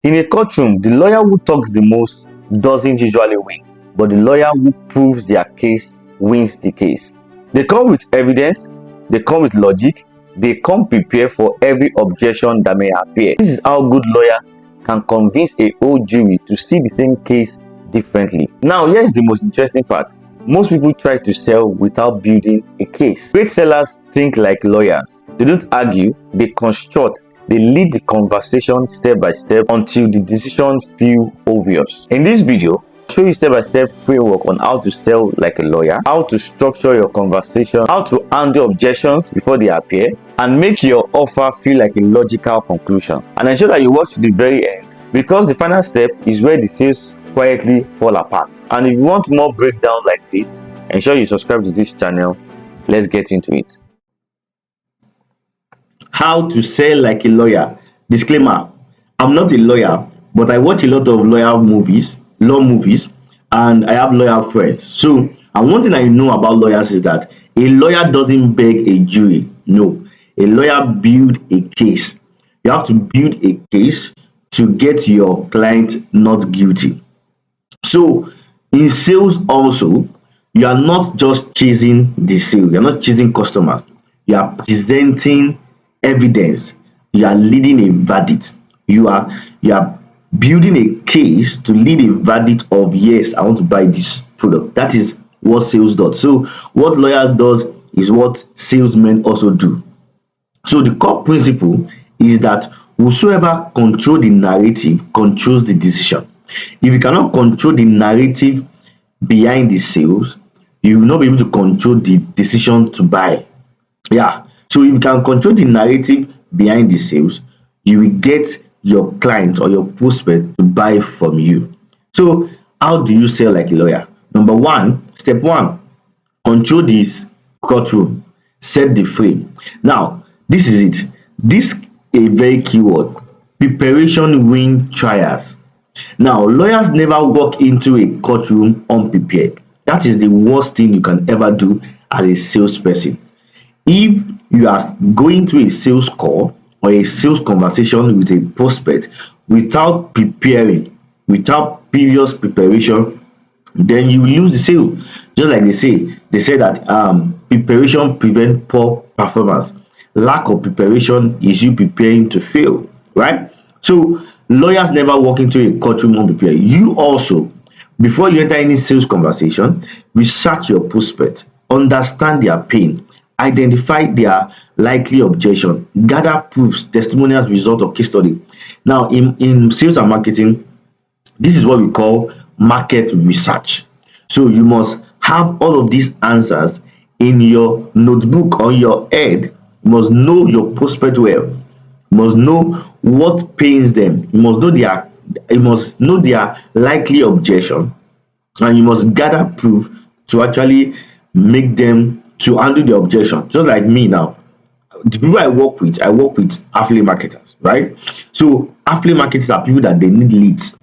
In a courtroom, the lawyer who talks the most doesn't usually win, but the lawyer who proves their case wins the case. They come with evidence, they come with logic, they come prepared for every objection that may appear. This is how good lawyers can convince a whole jury to see the same case differently. Now, here's the most interesting part. Most people try to sell without building a case. Great sellers think like lawyers. They don't argue, they construct, they lead the conversation step by step until the decision feels obvious. In this video, I'll show you step-by-step framework on how to sell like a lawyer, how to structure your conversation, how to handle objections before they appear, and make your offer feel like a logical conclusion. And ensure that you watch to the very end, because the final step is where the sales quietly fall apart. And if you want more breakdown like this, ensure you subscribe to this channel. Let's get into it. How to sell like a lawyer. Disclaimer: I'm not a lawyer, but I watch a lot of law movies, and I have lawyer friends. So, and one thing I know about lawyers is that a lawyer doesn't beg a jury. No, a lawyer builds a case. You have to build a case to get your client not guilty. So, in sales also, you are not just chasing the sale, you're not chasing customers, you are presenting evidence, you are leading a verdict, you are building a case to lead a verdict of yes, I want to buy this product. That is what sales does. So what lawyer does is what salesmen also do. So the core principle is that whosoever controls the narrative controls the decision. If you cannot control the narrative behind the sales, you will not be able to control the decision to buy. Yeah. So if you can control the narrative behind the sales, you will get your client or your prospect to buy from you. So how do you sell like a lawyer? Number one, step one, control this courtroom, set the frame. Now, this is it. This a very key word. Preparation win trials. Now, lawyers never walk into a courtroom unprepared. That is the worst thing you can ever do as a salesperson. If you are going to a sales call or a sales conversation with a prospect without preparing, without previous preparation, then you will lose the sale. Just like they say that preparation prevents poor performance. Lack of preparation is you preparing to fail, right? So lawyers never walk into a courtroom unprepared. You also, before you enter any sales conversation, research your prospect, understand their pain, identify their likely objection, gather proofs, testimonials, result, or case study. Now, in sales and marketing, this is what we call market research. So you must have all of these answers in your notebook or your head. You must know your prospect well. You must know what pains them. You must know their likely objection, and you must gather proof to actually make them to handle the objection. Just like me now, the people I work with affiliate marketers, right? So affiliate marketers are people that they need leads,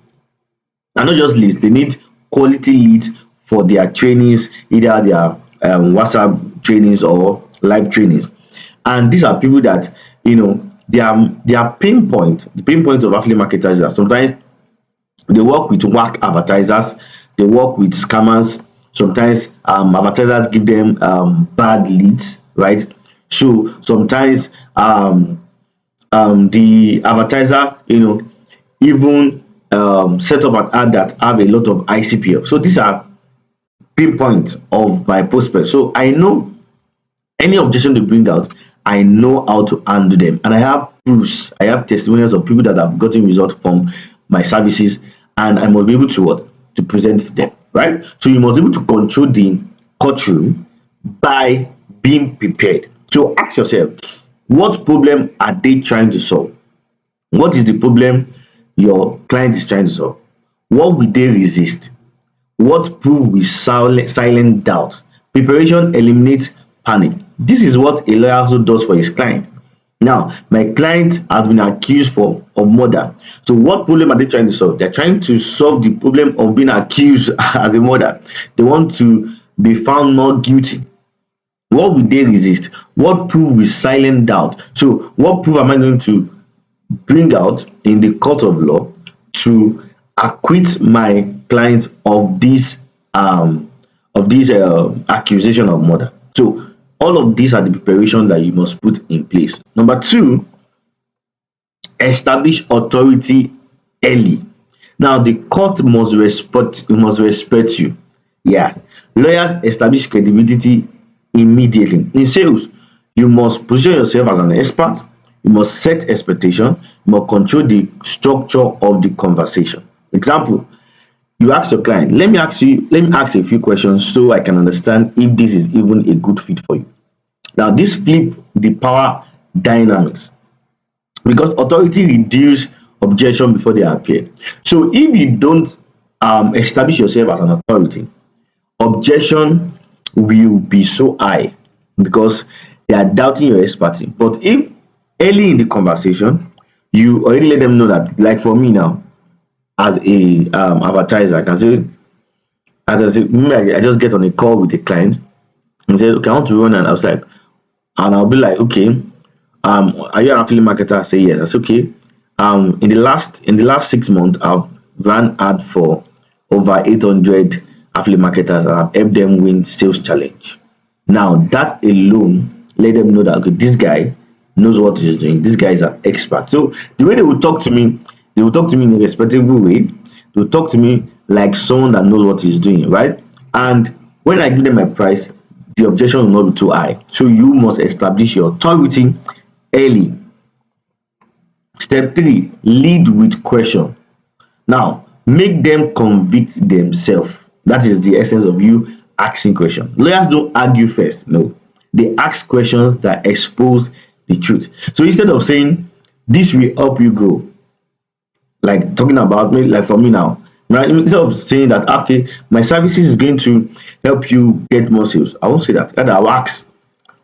and not just leads, they need quality leads for their trainings, either their WhatsApp trainings or live trainings. And these are people that, their pain point, the pain point of affiliate marketers is that sometimes they work with whack advertisers, they work with scammers. Sometimes advertisers give them bad leads, right? So sometimes the advertiser, even set up an ad that have a lot of ICPL. So these are pinpoint of my prospect. So I know any objection they bring out, I know how to handle them, and I have proofs, I have testimonials of people that have gotten results from my services, and I must be able to present to them, right? So you must be able to control the courtroom by being prepared. So ask yourself, what problem are they trying to solve? What is the problem your client is trying to solve? What will they resist? What proof will silent doubt? Preparation eliminates panic. This is what a lawyer also does for his client. Now, my client has been accused of murder. So what problem are they trying to solve? They're trying to solve the problem of being accused as a murder. They want to be found not guilty. What will they resist? What proof will silent doubt? So what proof am I going to bring out in the court of law to acquit my client of this accusation of murder. So all of these are the preparation that you must put in place. Number two, establish authority early. Now the court must respect you. Yeah. Lawyers establish credibility immediately. In sales, you must position yourself as an expert, you must set expectation, you must control the structure of the conversation. Example, you ask your client, let me ask a few questions so I can understand if this is even a good fit for you. Now this flip the power dynamics, because authority reduce objection before they appear. So if you don't establish yourself as an authority, objection will be so high because they are doubting your expertise. But if early in the conversation you already let them know that, like for me now, as a advertiser, I can say maybe I just get on a call with a client and say, okay, I want to run, and I was like, and I'll be like, okay, are you an affiliate marketer? I say yes. That's okay. In the last 6 months, I've ran ad for over 800 affiliate marketers, and I've helped them win sales challenge. Now that alone let them know that, okay, this guy knows what he's doing. This guy is an expert. So the way they will talk to me, they will talk to me in a respectable way. They will talk to me like someone that knows what he's doing, right? And when I give them my price, the objection will not be too high. So you must establish your authority early. Step three, lead with question. Now, make them convict themselves. That is the essence of you asking questions. Lawyers don't argue first. No, they ask questions that expose the truth. So instead of saying this will help you grow, like talking about me, like for me now, right? Instead of saying that, okay, my services is going to help you get more sales, I won't say that. Rather, I'll ask,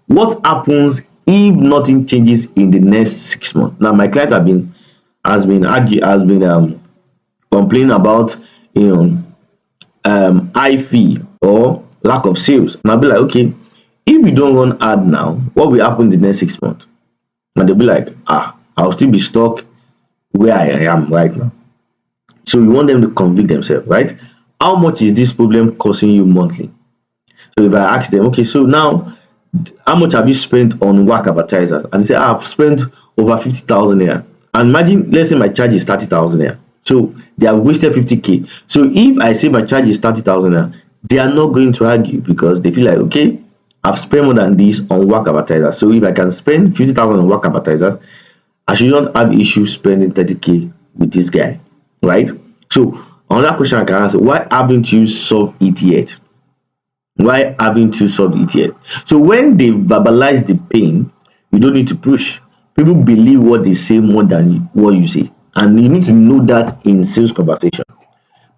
what happens if nothing changes in the next 6 months? Now, my client has been complaining about, you know, high fee or lack of sales, and I'll be like, okay, if you don't run ad now, what will happen in the next 6 months? And they'll be like, I'll still be stuck where I am right now. So you want them to convict themselves, right? How much is this problem costing you monthly? So if I ask them, okay, so now how much have you spent on work advertisers? And they say, I've spent over 50,000 here. And imagine, let's say my charge is 30,000 here. So they have wasted 50K. So if I say my charge is 30,000 here, they are not going to argue because they feel like, okay, I've spent more than this on work advertisers. So if I can spend 50,000 on work advertisers, I should not have issues spending 30K with this guy, right? So another question I can ask, why haven't you solved it yet? Why haven't you solved it yet? So when they verbalize the pain, you don't need to push. People believe what they say more than what you say. And you need to know that in sales conversation.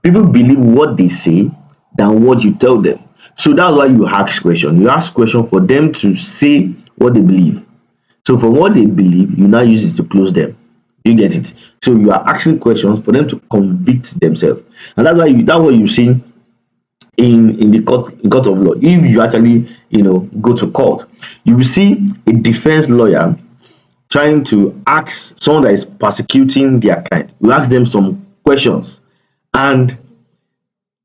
People believe what they say than what you tell them. So that's why you ask questions. You ask questions for them to say what they believe. So from what they believe, you now use it to close them. You get it? So you are asking questions for them to convict themselves. And that's what you see in the court of law. If you actually go to court, you will see a defense lawyer trying to ask someone that is persecuting their client. You ask them some questions, and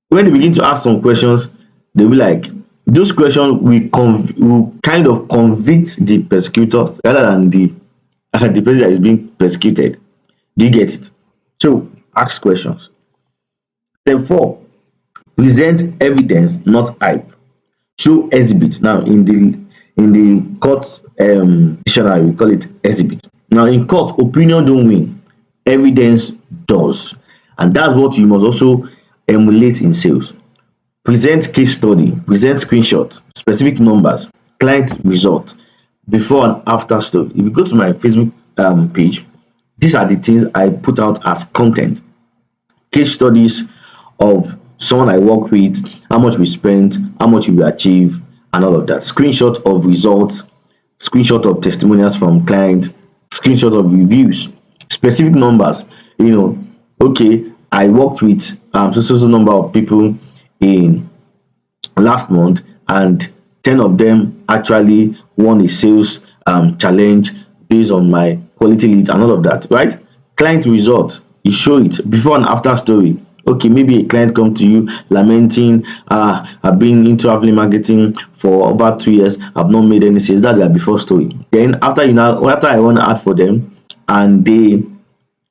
when they begin to ask some questions, they'll be like, those questions will kind of convict the persecutors rather than the person that is being persecuted. Do you get it? So ask questions. Step 4, present evidence, not hype. Show exhibit. Now in the court dictionary, we call it exhibit. Now in court, opinion don't win, evidence does, and that's what you must also emulate in sales. Present case study, present screenshot, specific numbers, client result, before and after story. If you go to my Facebook page, these are the things I put out as content. Case studies of someone I work with, how much we spent, how much we achieve, and all of that. Screenshot of results, screenshot of testimonials from clients, screenshot of reviews, specific numbers. Okay, I worked with so number of people in last month, and 10 of them actually won a sales challenge based on my quality leads and all of that, right? Client result, You show it before and after story. Okay, maybe a client come to you lamenting, I've been into affiliate marketing for over 2 years, I've not made any sales. That's their before story. Then after I run ad for them and they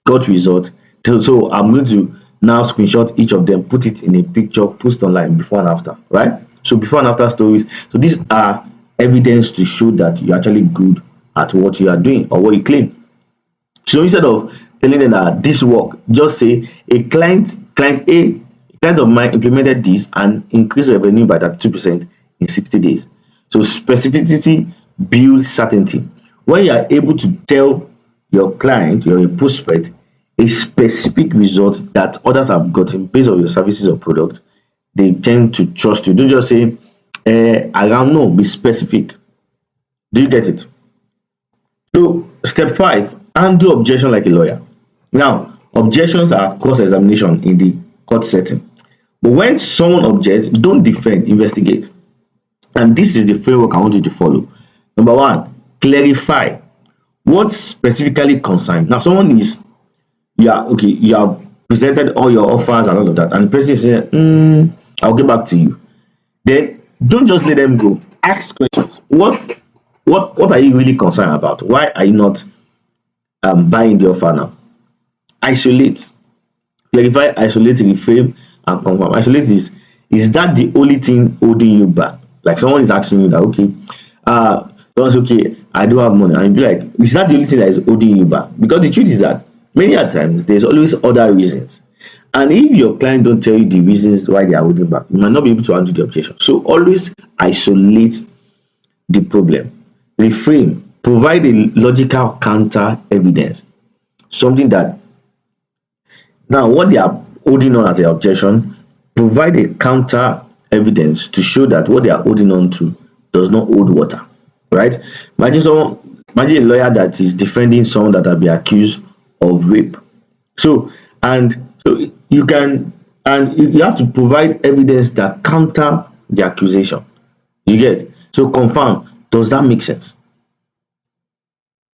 got result, so I'm going to now screenshot each of them, put it in a picture, post online before and after, right? So before and after stories. So these are evidence to show that you're actually good at what you are doing or what you claim. So instead of telling them that this work, just say client of mine implemented this and increased revenue by 32% in 60 days. So specificity builds certainty. When you are able to tell your client, your prospect, a specific result that others have gotten based on your services or product, they tend to trust you. Don't just say, around, no, be specific. Do you get it? So step 5, handle objection like a lawyer. Now, objections are cross-examination in the court setting. But when someone objects, don't defend, investigate. And this is the framework I want you to follow. Number 1, clarify what specifically concerned. Now, someone is, you have presented all your offers and all of that, and the person is saying, I'll get back to you. Then don't just let them go. Ask questions. What are you really concerned about? Why are you not buying the offer now? Isolate, clarify, isolate, reframe, and confirm. Isolate is that the only thing holding you back? Like someone is asking you that, okay, someone say, okay, I don't have money, and you be like, is that the only thing that is holding you back? Because the truth is that many a times there's always other reasons. And if your client don't tell you the reasons why they are holding back, you might not be able to handle the objection. So always isolate the problem. Reframe, provide a logical counter evidence. Something that now what they are holding on as an objection, provide a counter evidence to show that what they are holding on to does not hold water. Right? Imagine a lawyer that is defending someone that have been accused of rape. So you can, and you have to provide evidence that counter the accusation. You get? So confirm, does that make sense?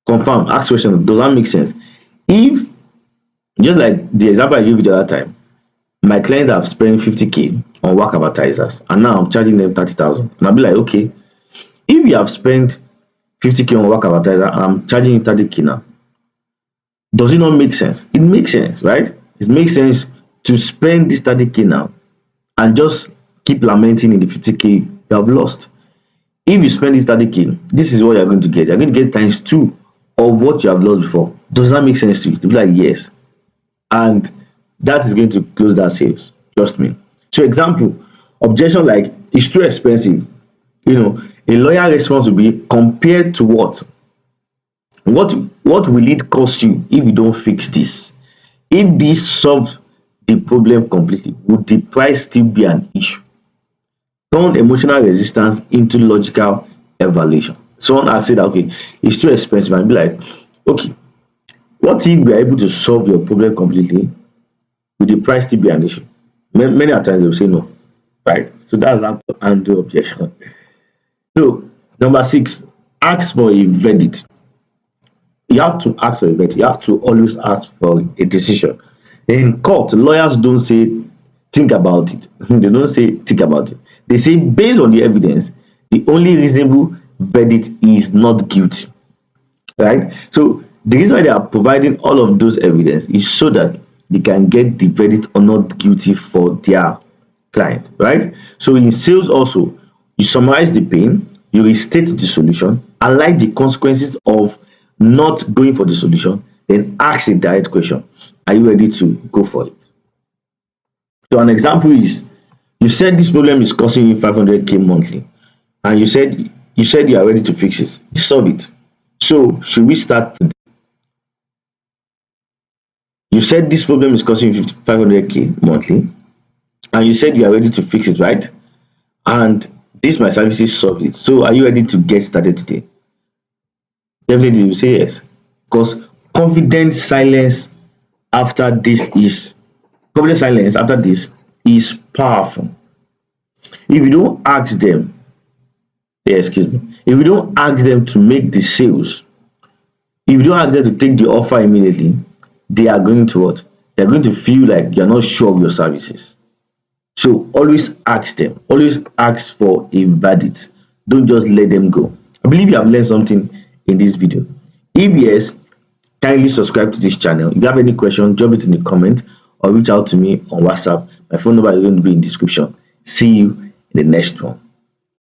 Confirm, ask question, does that make sense? If, just like the example I gave you the other time, my clients have spent 50K on work advertisers and now I'm charging them 30,000. And I'll be like, okay, if you have spent 50K on work advertiser and I'm charging you 30K now, does it not make sense? It makes sense, right? It makes sense to spend this 30K now and just keep lamenting in the 50K you have lost. If you spend this 30K, this is what you're going to get. You're going to get times 2 of what you have lost before. Does that make sense to you? To be like, yes. And that is going to close that sales. Trust me. So example, objection like, it's too expensive. A lawyer response will be, compared to what? What will it cost you if you don't fix this? If this solves the problem completely, would the price still be an issue? Turn emotional resistance into logical evaluation. Someone has said, okay, it's too expensive, and be like, okay, what if we are able to solve your problem completely? Will the price still be an issue? Many a times they will say no, right? So that's how to handle objection. So number 6, ask for a verdict. You have to ask for a verdict. You have to always ask for a decision. In court, lawyers don't say think about it. They don't say think about it. They say based on the evidence, the only reasonable verdict is not guilty. Right? So the reason why they are providing all of those evidence is so that they can get the verdict or not guilty for their client. Right? So in sales also, you summarize the pain, you restate the solution, highlight the consequences of not going for the solution, then ask a direct question. Are you ready to go for it? So an example is, you said this problem is costing you 500K monthly, and you said you are ready to fix it, solve it. So should we start today? You said this problem is costing you 500K monthly, and you said you are ready to fix it, right? And this my services solved it. So are you ready to get started today? Definitely you say yes, because confident silence after this is confident silence after this is powerful. If you don't ask them, excuse me, if you don't ask them to make the sales, if you don't ask them to take the offer immediately, they are going to what? They're going to feel like you're not sure of your services. So always ask them, always ask for a verdict. Don't just let them go. I believe you have learned something in this video. If yes, kindly subscribe to this channel. If you have any question, drop it in the comment or reach out to me on WhatsApp. My phone number is going to be in the description. See you in the next one.